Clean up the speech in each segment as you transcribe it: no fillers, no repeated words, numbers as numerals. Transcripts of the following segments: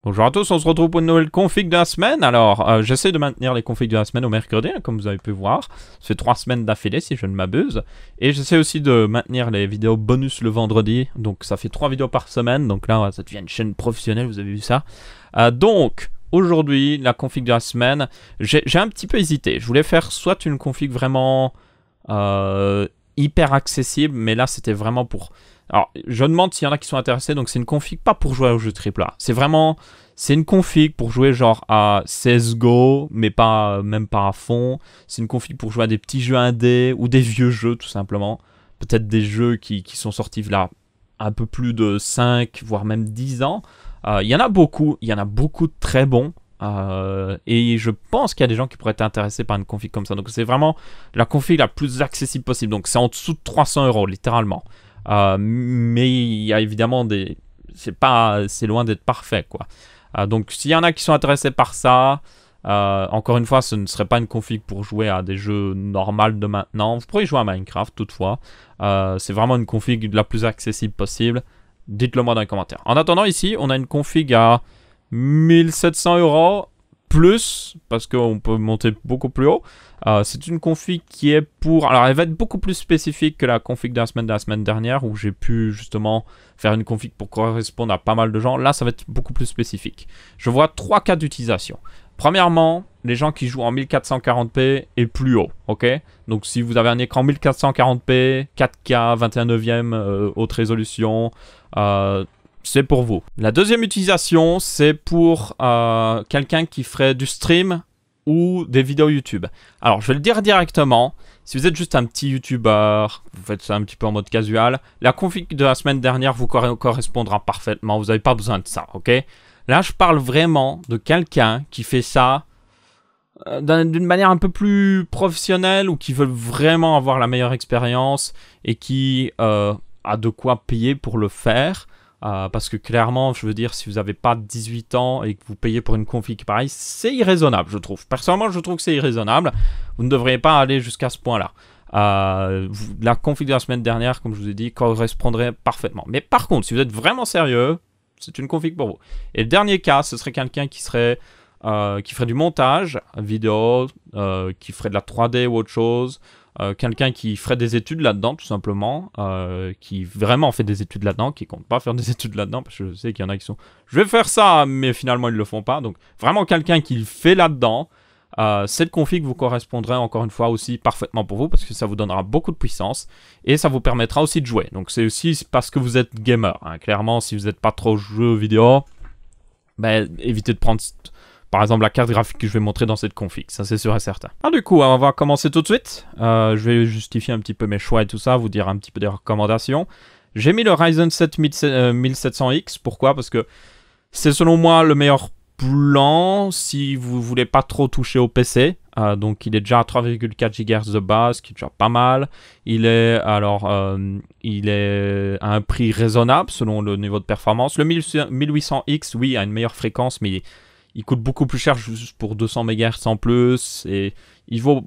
Bonjour à tous, on se retrouve pour une nouvelle config de la semaine. Alors, j'essaie de maintenir les configs de la semaine au mercredi, hein, comme vous avez pu voir. Ça fait 3 semaines d'affilée, si je ne m'abuse. Et j'essaie aussi de maintenir les vidéos bonus le vendredi. Donc, ça fait 3 vidéos par semaine. Donc là, ça devient une chaîne professionnelle, vous avez vu ça. Donc, aujourd'hui, la config de la semaine, j'ai un petit peu hésité. Je voulais faire soit une config vraiment hyper accessible, mais là, c'était vraiment pour... Alors, je demande s'il y en a qui sont intéressés, donc c'est une config pas pour jouer au jeu AAA. C'est une config pour jouer genre à CSGO, mais pas, même pas à fond. C'est une config pour jouer à des petits jeux indés ou des vieux jeux, tout simplement. Peut-être des jeux qui sont sortis là un peu plus de 5, voire même 10 ans. Il y en a beaucoup de très bons. Et je pense qu'il y a des gens qui pourraient être intéressés par une config comme ça. Donc c'est vraiment la config la plus accessible possible. Donc c'est en dessous de 300 €, littéralement. Mais il y a évidemment des... C'est loin d'être parfait, quoi. Donc s'il y en a qui sont intéressés par ça, encore une fois, ce ne serait pas une config pour jouer à des jeux normaux de maintenant. Vous pourrez jouer à Minecraft, toutefois. C'est vraiment une config la plus accessible possible. Dites-le moi dans les commentaires. En attendant, ici, on a une config à 1700 € plus, parce qu'on peut monter beaucoup plus haut. C'est une config qui est pour... Alors, elle va être beaucoup plus spécifique que la config de la semaine dernière, où j'ai pu justement faire une config pour correspondre à pas mal de gens. Là, ça va être beaucoup plus spécifique. Je vois 3 cas d'utilisation. Premièrement, les gens qui jouent en 1440p et plus haut, ok? Donc, si vous avez un écran 1440p, 4K, 21/9, haute résolution, c'est pour vous. La deuxième utilisation, c'est pour quelqu'un qui ferait du stream ou des vidéos YouTube. Alors, je vais le dire directement. Si vous êtes juste un petit YouTuber, vous faites ça un petit peu en mode casual, la config de la semaine dernière vous correspondra parfaitement. Vous n'avez pas besoin de ça, ok? Là, je parle vraiment de quelqu'un qui fait ça d'une manière un peu plus professionnelle ou qui veut vraiment avoir la meilleure expérience et qui a de quoi payer pour le faire. Parce que clairement, je veux dire, si vous n'avez pas 18 ans et que vous payez pour une config pareille, c'est irraisonnable, je trouve. Personnellement, je trouve que c'est irraisonnable. Vous ne devriez pas aller jusqu'à ce point-là. La config de la semaine dernière, comme je vous ai dit, correspondrait parfaitement. Mais par contre, si vous êtes vraiment sérieux, c'est une config pour vous. Et le dernier cas, ce serait quelqu'un qui ferait du montage vidéo, qui ferait de la 3D ou autre chose. Quelqu'un qui ferait des études là-dedans, tout simplement, qui vraiment fait des études là-dedans, qui compte pas faire des études là-dedans, parce que je sais qu'il y en a qui sont « je vais faire ça », mais finalement ils le font pas. Donc vraiment quelqu'un qui le fait là-dedans, cette config vous correspondrait encore une fois aussi parfaitement pour vous, parce que ça vous donnera beaucoup de puissance, et ça vous permettra aussi de jouer. Donc c'est aussi parce que vous êtes gamer, hein. Clairement, si vous n'êtes pas trop jeux vidéo, ben, évitez de prendre... Par exemple, la carte graphique que je vais montrer dans cette config, ça c'est sûr et certain. Alors du coup, on va commencer tout de suite. Je vais justifier un petit peu mes choix et tout ça, vous dire un petit peu des recommandations. J'ai mis le Ryzen 7 1700X, pourquoi? Parce que c'est selon moi le meilleur plan si vous voulez pas trop toucher au PC. Donc il est déjà à 3,4 GHz de base, qui est déjà pas mal. Il est à un prix raisonnable selon le niveau de performance. Le 1800X, oui, a une meilleure fréquence, mais il coûte beaucoup plus cher juste pour 200 MHz en plus et il vaut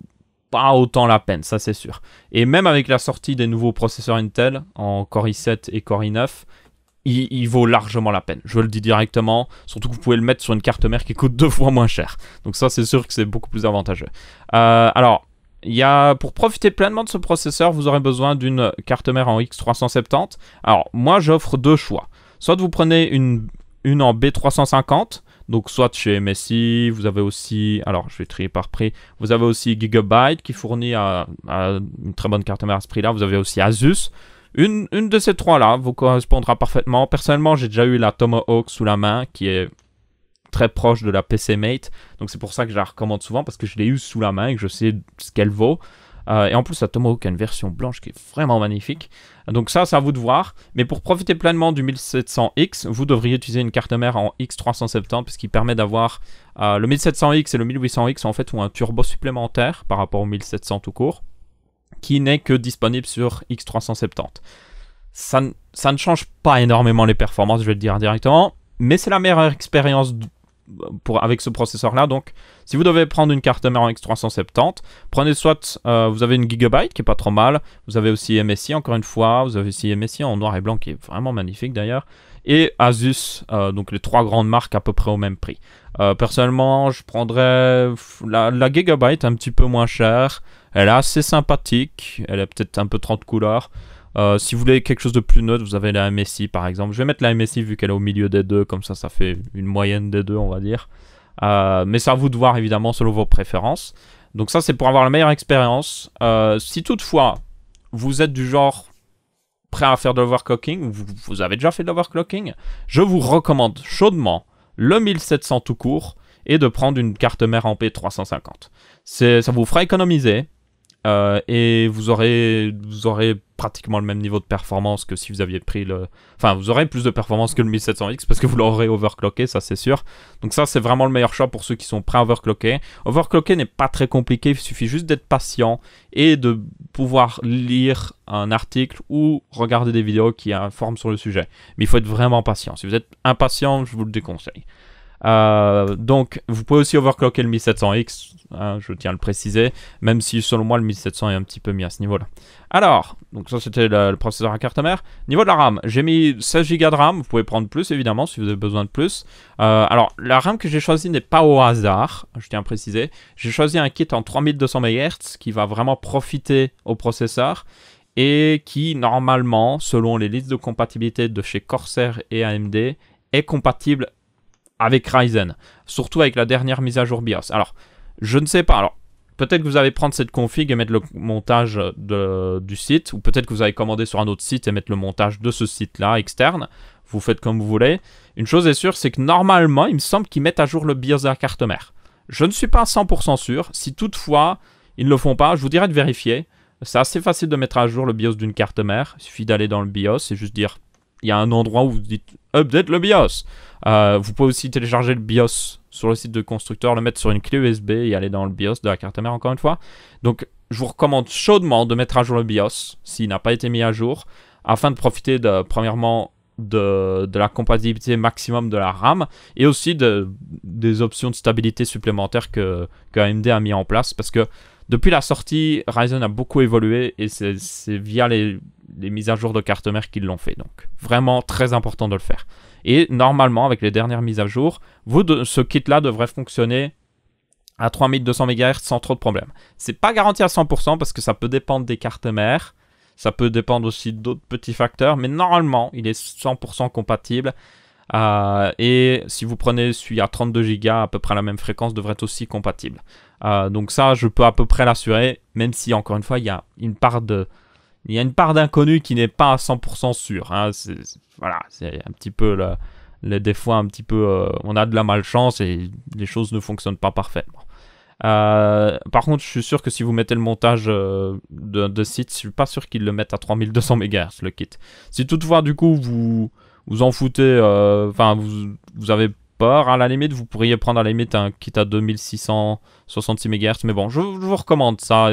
pas autant la peine, ça c'est sûr. Et même avec la sortie des nouveaux processeurs Intel en Core i7 et Core i9, il vaut largement la peine. Je le dis directement, surtout que vous pouvez le mettre sur une carte mère qui coûte 2 fois moins cher. Donc ça c'est sûr que c'est beaucoup plus avantageux. Alors, pour profiter pleinement de ce processeur, vous aurez besoin d'une carte mère en X370. Alors, moi j'offre 2 choix. Soit vous prenez une en B350, donc soit chez MSI, vous avez aussi, alors je vais trier par prix, vous avez aussi Gigabyte qui fournit à une très bonne carte mère à ce prix-là, vous avez aussi Asus. Une de ces trois-là vous correspondra parfaitement. Personnellement, j'ai déjà eu la Tomahawk sous la main qui est très proche de la PC Mate, donc c'est pour ça que je la recommande souvent parce que je l'ai eu sous la main et que je sais ce qu'elle vaut. Et en plus, la Tomahawk a une version blanche qui est vraiment magnifique. Donc ça, c'est à vous de voir. Mais pour profiter pleinement du 1700X, vous devriez utiliser une carte mère en X370, puisqu'il permet d'avoir... le 1700X et le 1800X, en fait, ont un turbo supplémentaire par rapport au 1700 tout court, qui n'est que disponible sur X370. Ça ne change pas énormément les performances, je vais le dire directement, mais c'est la meilleure expérience avec ce processeur-là. Donc, si vous devez prendre une carte mère en X370, prenez soit, vous avez une Gigabyte qui est pas trop mal, vous avez aussi MSI encore une fois, vous avez aussi MSI en noir et blanc qui est vraiment magnifique d'ailleurs, et Asus, donc les 3 grandes marques à peu près au même prix. Personnellement, je prendrais la Gigabyte un petit peu moins chère. Elle est assez sympathique, elle est peut-être un peu 30 couleurs. Si vous voulez quelque chose de plus neutre, vous avez la MSI par exemple. Je vais mettre la MSI vu qu'elle est au milieu des deux, comme ça fait une moyenne des deux, on va dire. Mais c'est à vous de voir évidemment selon vos préférences. Donc ça c'est pour avoir la meilleure expérience. Si toutefois vous êtes du genre prêt à faire de l'overclocking, ou vous avez déjà fait de l'overclocking, je vous recommande chaudement le 1700 tout court et de prendre une carte mère en P350. Ça vous fera économiser. Et vous aurez pratiquement le même niveau de performance que si vous aviez pris le... Enfin, vous aurez plus de performance que le 1700X parce que vous l'aurez overclocké, ça c'est sûr. Donc ça, c'est vraiment le meilleur choix pour ceux qui sont prêts à overclocker. Overclocker n'est pas très compliqué, il suffit juste d'être patient et de pouvoir lire un article ou regarder des vidéos qui informent sur le sujet. Mais il faut être vraiment patient. Si vous êtes impatient, je vous le déconseille. Donc vous pouvez aussi overclocker le 1700X, hein, je tiens à le préciser, même si selon moi le 1700 est un petit peu mis à ce niveau là. Alors, donc ça c'était le processeur à carte mère. Niveau de la RAM, j'ai mis 16 Go de RAM, vous pouvez prendre plus évidemment si vous avez besoin de plus. Alors la RAM que j'ai choisie n'est pas au hasard, je tiens à préciser. J'ai choisi un kit en 3200 MHz qui va vraiment profiter au processeur et qui normalement, selon les listes de compatibilité de chez Corsair et AMD, est compatible avec Ryzen, surtout avec la dernière mise à jour BIOS. Alors, je ne sais pas, alors peut-être que vous allez prendre cette config et mettre le montage du site, ou peut-être que vous allez commander sur un autre site et mettre le montage de ce site-là, externe. Vous faites comme vous voulez. Une chose est sûre, c'est que normalement, il me semble qu'ils mettent à jour le BIOS de la carte mère. Je ne suis pas à 100% sûr. Si toutefois, ils ne le font pas, je vous dirais de vérifier. C'est assez facile de mettre à jour le BIOS d'une carte mère. Il suffit d'aller dans le BIOS et juste dire... Il y a un endroit où vous dites « Update le BIOS ». Vous pouvez aussi télécharger le BIOS sur le site de constructeur, le mettre sur une clé USB et aller dans le BIOS de la carte mère encore une fois. Donc je vous recommande chaudement de mettre à jour le BIOS s'il n'a pas été mis à jour, afin de profiter premièrement de la compatibilité maximum de la RAM et aussi des options de stabilité supplémentaires que AMD a mis en place, parce que depuis la sortie, Ryzen a beaucoup évolué et c'est via les mises à jour de carte mère qu'ils l'ont fait. Donc vraiment très important de le faire. Et normalement, avec les dernières mises à jour, ce kit-là devrait fonctionner à 3200 MHz sans trop de problèmes. C'est pas garanti à 100% parce que ça peut dépendre des cartes mères. Ça peut dépendre aussi d'autres petits facteurs. Mais normalement, il est 100% compatible. Et si vous prenez celui à 32 Go, à peu près la même fréquence, devrait être aussi compatible. Donc ça, je peux à peu près l'assurer, même si, encore une fois, il y a une part d'inconnu qui n'est pas à 100% sûr. Hein. Voilà, c'est un petit peu des fois un petit peu, on a de la malchance et les choses ne fonctionnent pas parfaitement. Par contre, je suis sûr que si vous mettez le montage de site, je suis pas sûr qu'ils le mettent à 3200 MHz le kit. Si toutefois, du coup, vous en foutez, enfin, vous avez peur, à la limite, vous pourriez prendre à la limite un kit à 2666 MHz, mais bon, je vous recommande ça.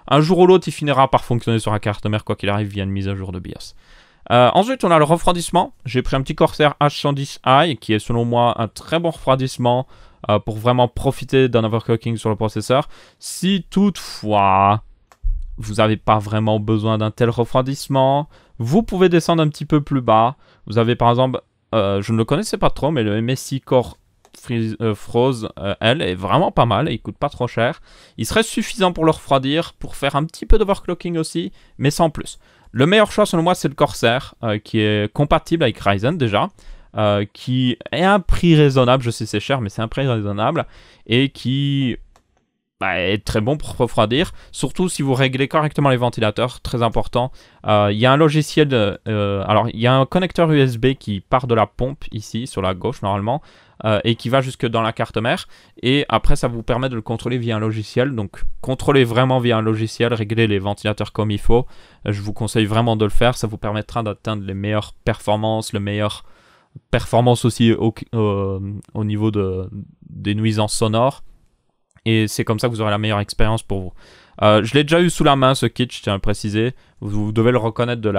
Un jour ou l'autre, il finira par fonctionner sur la carte mère, quoi qu'il arrive, via une mise à jour de BIOS. Ensuite, on a le refroidissement. J'ai pris un petit Corsair H110i, qui est selon moi un très bon refroidissement pour vraiment profiter d'un overclocking sur le processeur. Si toutefois, vous n'avez pas vraiment besoin d'un tel refroidissement, vous pouvez descendre un petit peu plus bas. Vous avez par exemple... je ne le connaissais pas trop, mais le MSI Core Froze L est vraiment pas mal et il coûte pas trop cher. Il serait suffisant pour le refroidir, pour faire un petit peu d'overclocking aussi, mais sans plus. Le meilleur choix selon moi c'est le Corsair, qui est compatible avec Ryzen déjà, qui est à un prix raisonnable, je sais c'est cher, mais c'est un prix raisonnable, et qui est très bon pour refroidir, surtout si vous réglez correctement les ventilateurs, très important. Il y a un logiciel, alors il y a un connecteur USB qui part de la pompe ici, sur la gauche normalement, et qui va jusque dans la carte mère, et après ça vous permet de le contrôler via un logiciel. Donc contrôlez vraiment via un logiciel, réglez les ventilateurs comme il faut. Je vous conseille vraiment de le faire, ça vous permettra d'atteindre les meilleures performances, le meilleur performance aussi au niveau des nuisances sonores. Et c'est comme ça que vous aurez la meilleure expérience pour vous. Je l'ai déjà eu sous la main ce kit, je tiens à le préciser. Vous devez le reconnaître de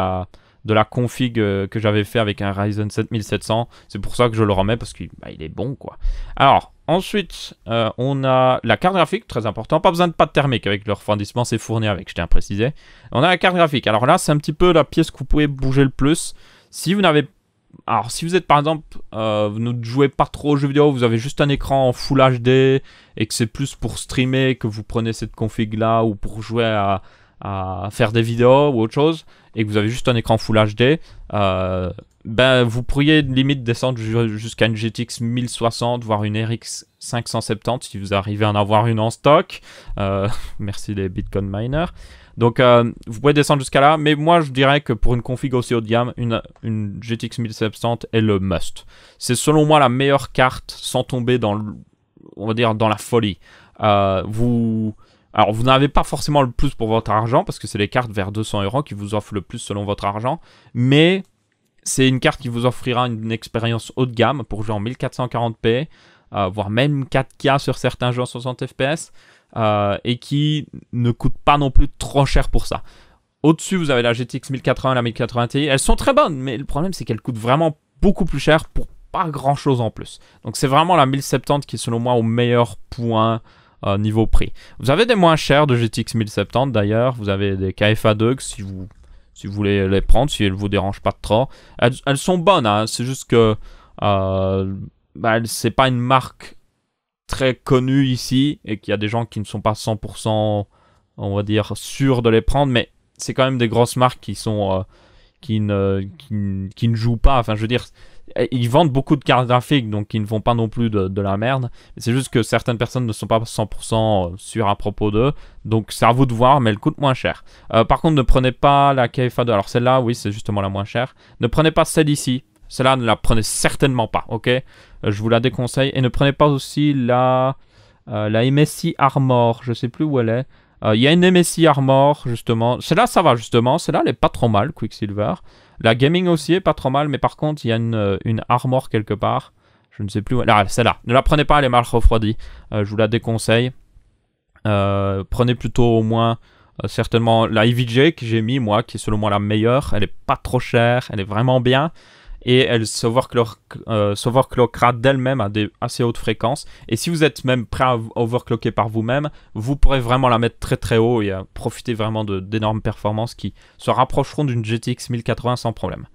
la config que j'avais fait avec un Ryzen 7700. C'est pour ça que je le remets parce qu'il est bon quoi. Alors ensuite on a la carte graphique, très important. Pas besoin de pâte thermique avec le refroidissement, c'est fourni avec, je tiens à préciser. On a la carte graphique. Alors là c'est un petit peu la pièce que vous pouvez bouger le plus. Si vous n'avez Alors, si vous êtes par exemple, vous ne jouez pas trop aux jeux vidéo, vous avez juste un écran en Full HD et que c'est plus pour streamer que vous prenez cette config là ou pour jouer à faire des vidéos ou autre chose et que vous avez juste un écran Full HD, ben vous pourriez limite descendre jusqu'à une GTX 1060 voire une RX 570 si vous arrivez à en avoir une en stock. Merci les Bitcoin miners. Donc vous pouvez descendre jusqu'à là, mais moi je dirais que pour une config aussi haut de gamme, une GTX 1070 est le must. C'est selon moi la meilleure carte sans tomber dans, on va dire, dans la folie. Alors vous n'avez pas forcément le plus pour votre argent, parce que c'est les cartes vers 200 € qui vous offrent le plus selon votre argent, mais c'est une carte qui vous offrira une expérience haut de gamme pour jouer en 1440p, voire même 4K sur certains jeux en 60 fps. Et qui ne coûte pas non plus trop cher pour ça. Au-dessus, vous avez la GTX 1080 et la 1080 Ti. Elles sont très bonnes, mais le problème, c'est qu'elles coûtent vraiment beaucoup plus cher pour pas grand-chose en plus. Donc, c'est vraiment la 1070 qui est, selon moi, au meilleur point niveau prix. Vous avez des moins chers de GTX 1070, d'ailleurs. Vous avez des KFA2 si vous voulez les prendre, si elles ne vous dérangent pas trop. Elles sont bonnes, hein. C'est juste que c'est pas une marque très connu ici et qu'il y a des gens qui ne sont pas 100% on va dire sûrs de les prendre, mais c'est quand même des grosses marques qui sont qui ne jouent pas, enfin je veux dire ils vendent beaucoup de cartes graphiques donc ils ne font pas non plus de la merde, c'est juste que certaines personnes ne sont pas 100% sûres à propos d'eux, donc c'est à vous de voir, mais elle coûte moins cher. Par contre ne prenez pas la KFA2, alors celle-là oui c'est justement la moins chère, ne prenez pas celle ici. Celle-là, ne la prenez certainement pas, ok? Je vous la déconseille. Et ne prenez pas aussi la MSI Armor. Je sais plus où elle est. Il y a une MSI Armor, justement. Celle-là, ça va, justement. Celle-là, elle est pas trop mal, Quicksilver. La Gaming aussi est pas trop mal, mais par contre, il y a une Armor quelque part. Je ne sais plus où... Là, celle-là. Ne la prenez pas, elle est mal refroidie. Je vous la déconseille. Prenez plutôt au moins... certainement la EVGA que j'ai mis, moi, qui est selon moi la meilleure. Elle est pas trop chère, elle est vraiment bien. Et elle s'overclockera d'elle-même à des assez hautes fréquences. Et si vous êtes même prêt à overclocker par vous-même, vous pourrez vraiment la mettre très très haut et profiter vraiment d'énormes performances qui se rapprocheront d'une GTX 1080 sans problème.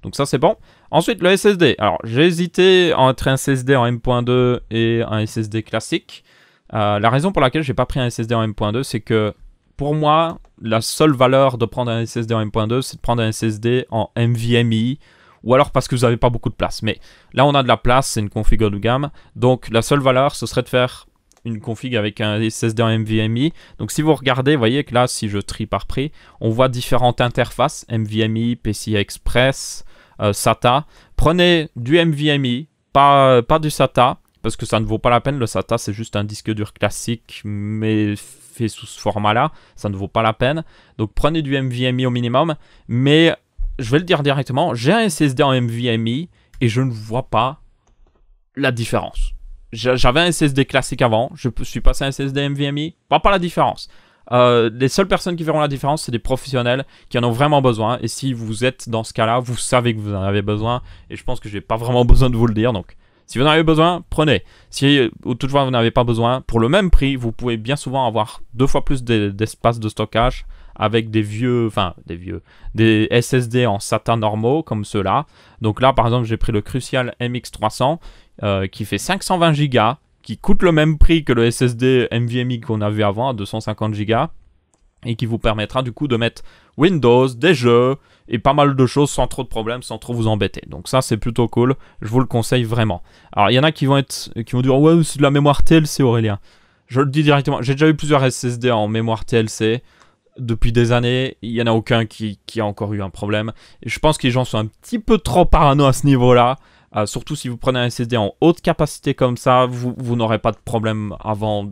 Donc ça c'est bon. Ensuite le SSD. Alors j'ai hésité entre un SSD en M.2 et un SSD classique. La raison pour laquelle j'ai pas pris un SSD en M.2, c'est que pour moi, la seule valeur de prendre un SSD en M.2, c'est de prendre un SSD en NVMe. Ou alors parce que vous n'avez pas beaucoup de place. Mais là, on a de la place, c'est une config haut de gamme. Donc, la seule valeur, ce serait de faire une config avec un SSD en NVMe. Donc, si vous regardez, vous voyez que là, si je trie par prix, on voit différentes interfaces. NVMe, PCI Express, SATA. Prenez du NVMe, pas du SATA, parce que ça ne vaut pas la peine. Le SATA, c'est juste un disque dur classique, mais fait sous ce format-là. Ça ne vaut pas la peine. Donc, prenez du NVMe au minimum. Mais... je vais le dire directement, j'ai un SSD en NVMe et je ne vois pas la différence. J'avais un SSD classique avant, je suis passé à un SSD NVMe, pas la différence. Les seules personnes qui verront la différence, c'est des professionnels qui en ont vraiment besoin. Et si vous êtes dans ce cas-là, vous savez que vous en avez besoin. Et je pense que je n'ai pas vraiment besoin de vous le dire. Donc, si vous en avez besoin, prenez. Si toutefois vous n'avez pas besoin, pour le même prix, vous pouvez bien souvent avoir 2 fois plus d'espace de stockage avec des SSD en SATA normaux comme ceux-là. Donc là, par exemple, j'ai pris le Crucial MX300 qui fait 520 Go, qui coûte le même prix que le SSD NVMe qu'on avait avant à 250 Go et qui vous permettra du coup de mettre Windows, des jeux et pas mal de choses sans trop de problèmes, sans trop vous embêter. Donc ça, c'est plutôt cool. Je vous le conseille vraiment. Alors, il y en a qui vont dire « Ouais, c'est de la mémoire TLC, Aurélien. » Je le dis directement. J'ai déjà eu plusieurs SSD en mémoire TLC. Depuis des années, il n'y en a aucun qui a encore eu un problème. Et je pense que les gens sont un petit peu trop parano à ce niveau-là. Surtout si vous prenez un SSD en haute capacité comme ça, vous n'aurez pas de problème avant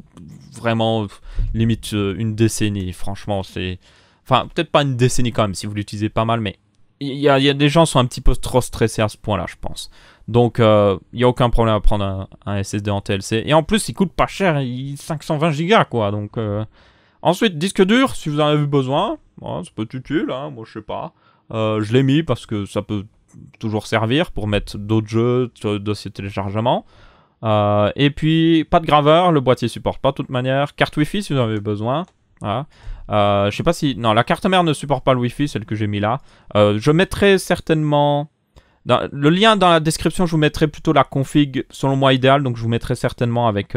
vraiment limite une décennie. Franchement, c'est... Enfin, peut-être pas une décennie quand même si vous l'utilisez pas mal, mais il y a des gens qui sont un petit peu trop stressés à ce point-là, je pense. Donc, il n'y a aucun problème à prendre un SSD en TLC. Et en plus, il coûte pas cher, 520 Go quoi, donc... Ensuite, disque dur, si vous en avez besoin, ça peut être utile, hein, moi je sais pas. Je l'ai mis parce que ça peut toujours servir pour mettre d'autres jeux, dossier de téléchargement. Et puis, pas de graveur, le boîtier supporte pas de toute manière. Carte Wi-Fi si vous en avez besoin. Voilà. Je sais pas si... Non, la carte mère ne supporte pas le Wi-Fi, celle que j'ai mis là. Je mettrai certainement Le lien dans la description, je vous mettrai plutôt la config selon moi idéale. Donc je vous mettrai certainement avec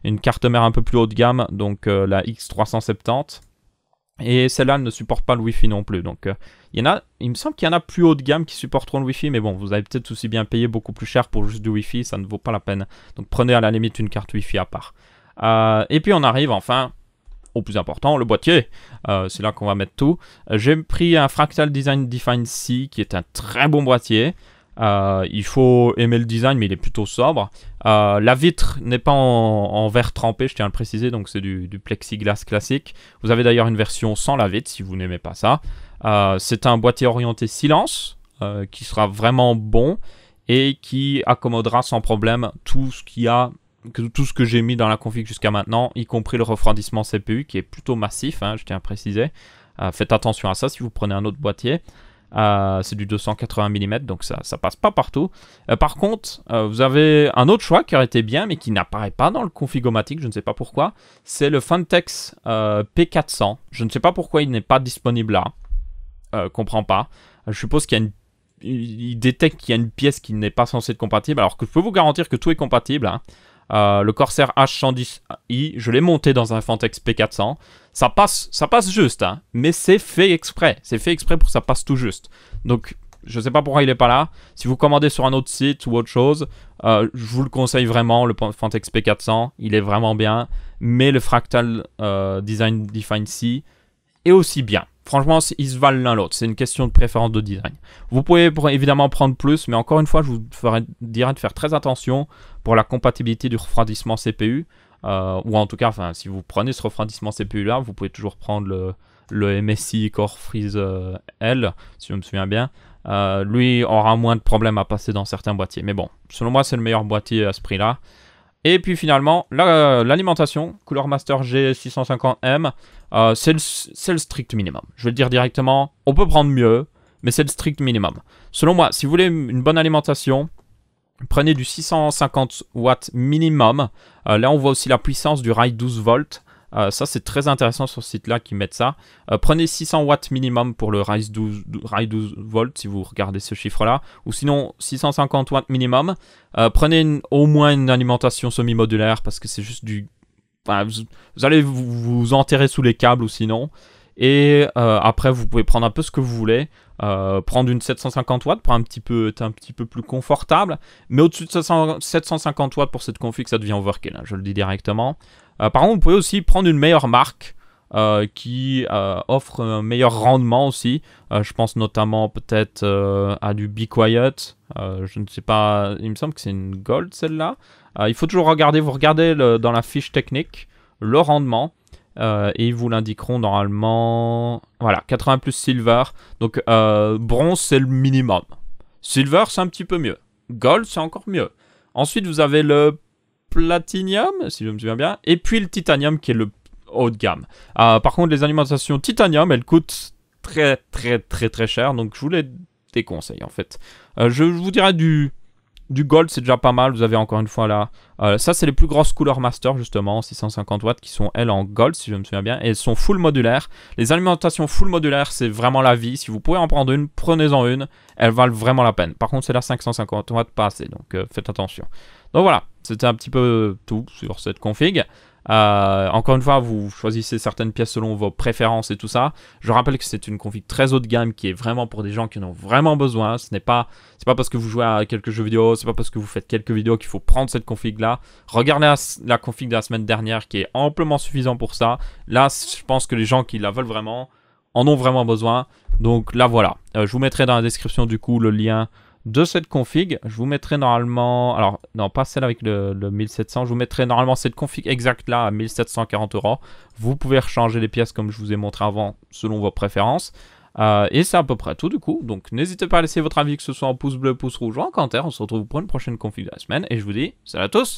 une carte mère un peu plus haut de gamme, donc la X370. Et celle-là ne supporte pas le Wi-Fi non plus. Donc il me semble qu'il y en a plus haut de gamme qui supporteront le Wi-Fi. Mais bon, vous allez peut-être aussi bien payer beaucoup plus cher pour juste du Wi-Fi. Ça ne vaut pas la peine. Donc prenez à la limite une carte Wi-Fi à part. Et puis on arrive enfin au plus important, le boîtier. C'est là qu'on va mettre tout. J'ai pris un Fractal Design Define C qui est un très bon boîtier. Il faut aimer le design, mais il est plutôt sobre. La vitre n'est pas en verre trempé, je tiens à le préciser, donc c'est du plexiglas classique. Vous avez d'ailleurs une version sans la vitre si vous n'aimez pas ça. C'est un boîtier orienté silence qui sera vraiment bon et qui accommodera sans problème tout ce que j'ai mis dans la config jusqu'à maintenant, y compris le refroidissement CPU qui est plutôt massif, hein, je tiens à préciser. Faites attention à ça si vous prenez un autre boîtier. C'est du 280 mm, donc ça passe pas partout. Par contre, vous avez un autre choix qui aurait été bien, mais qui n'apparaît pas dans le config-o-matic, je ne sais pas pourquoi. C'est le Phanteks P400. Je ne sais pas pourquoi il n'est pas disponible là. Comprends pas. Je suppose il détecte qu'il y a une pièce qui n'est pas censée être compatible, alors que je peux vous garantir que tout est compatible, hein. Le Corsair H110i, je l'ai monté dans un Phanteks P400. Ça passe juste, hein, mais c'est fait exprès. C'est fait exprès pour que ça passe tout juste. Donc, je ne sais pas pourquoi il n'est pas là. Si vous commandez sur un autre site ou autre chose, je vous le conseille vraiment, le Phanteks P400. Il est vraiment bien. Mais le Fractal Design Define C est aussi bien. Franchement, ils se valent l'un l'autre. C'est une question de préférence de design. Vous pouvez évidemment prendre plus, mais encore une fois, je vous dirais de faire très attention pour la compatibilité du refroidissement CPU. Ou en tout cas, si vous prenez ce refroidissement CPU là, vous pouvez toujours prendre le MSI Core Freeze L, si je me souviens bien. Lui aura moins de problèmes à passer dans certains boîtiers. Mais bon, selon moi, c'est le meilleur boîtier à ce prix-là. Et puis finalement, l'alimentation, Cooler Master G650M, c'est le strict minimum. Je vais le dire directement, on peut prendre mieux, mais c'est le strict minimum. Selon moi, si vous voulez une bonne alimentation, prenez du 650 watts minimum. Là, on voit aussi la puissance du rail 12 volts. Ça, c'est très intéressant sur ce site-là qui mettent ça. Prenez 600 watts minimum pour le rail 12 volts, si vous regardez ce chiffre-là. Ou sinon, 650 watts minimum. Prenez au moins une alimentation semi-modulaire, parce que c'est juste du... vous allez vous enterrer sous les câbles, ou sinon. Et après, vous pouvez prendre un peu ce que vous voulez. Prendre une 750 watts pour être un petit peu plus confortable. Mais au-dessus de 750 watts pour cette config, ça devient overkill, hein, je le dis directement. Par contre, vous pouvez aussi prendre une meilleure marque qui offre un meilleur rendement aussi. Je pense notamment peut-être à du Be Quiet. Je ne sais pas, il me semble que c'est une Gold celle-là. Il faut toujours regarder, vous regardez dans la fiche technique le rendement. Et ils vous l'indiqueront normalement. Voilà, 80 plus Silver. Donc bronze, c'est le minimum. Silver, c'est un petit peu mieux. Gold, c'est encore mieux. Ensuite, vous avez le Platinum, si je me souviens bien. Et puis le Titanium, qui est le haut de gamme. Par contre, les alimentations Titanium, elles coûtent très cher. Donc je vous les déconseille en fait. Je vous dirais du Gold, c'est déjà pas mal. Vous avez encore une fois là. Ça, c'est les plus grosses Cooler Master, justement, 650 watts, qui sont elles en Gold, si je me souviens bien. Et elles sont full modulaires. Les alimentations full modulaires, c'est vraiment la vie. Si vous pouvez en prendre une, prenez-en une. Elles valent vraiment la peine. Par contre, c'est la 550 watts, pas assez. Donc faites attention. Donc voilà, c'était un petit peu tout sur cette config. Encore une fois, vous choisissez certaines pièces selon vos préférences et tout ça. Je rappelle que c'est une config très haut de gamme qui est vraiment pour des gens qui en ont vraiment besoin. C'est pas parce que vous jouez à quelques jeux vidéo, c'est pas parce que vous faites quelques vidéos qu'il faut prendre cette config là. Regardez la config de la semaine dernière qui est amplement suffisant pour ça. Là, je pense que les gens qui la veulent vraiment en ont vraiment besoin. Donc là, voilà. Je vous mettrai dans la description du coup le lien de cette config. Je vous mettrai normalement, alors non pas celle avec le 1700, je vous mettrai normalement cette config exacte là à 1740 €. Vous pouvez rechanger les pièces comme je vous ai montré avant selon vos préférences. Et c'est à peu près tout du coup. Donc n'hésitez pas à laisser votre avis, que ce soit en pouce bleu, pouce rouge ou en commentaire. On se retrouve pour une prochaine config de la semaine et je vous dis salut à tous.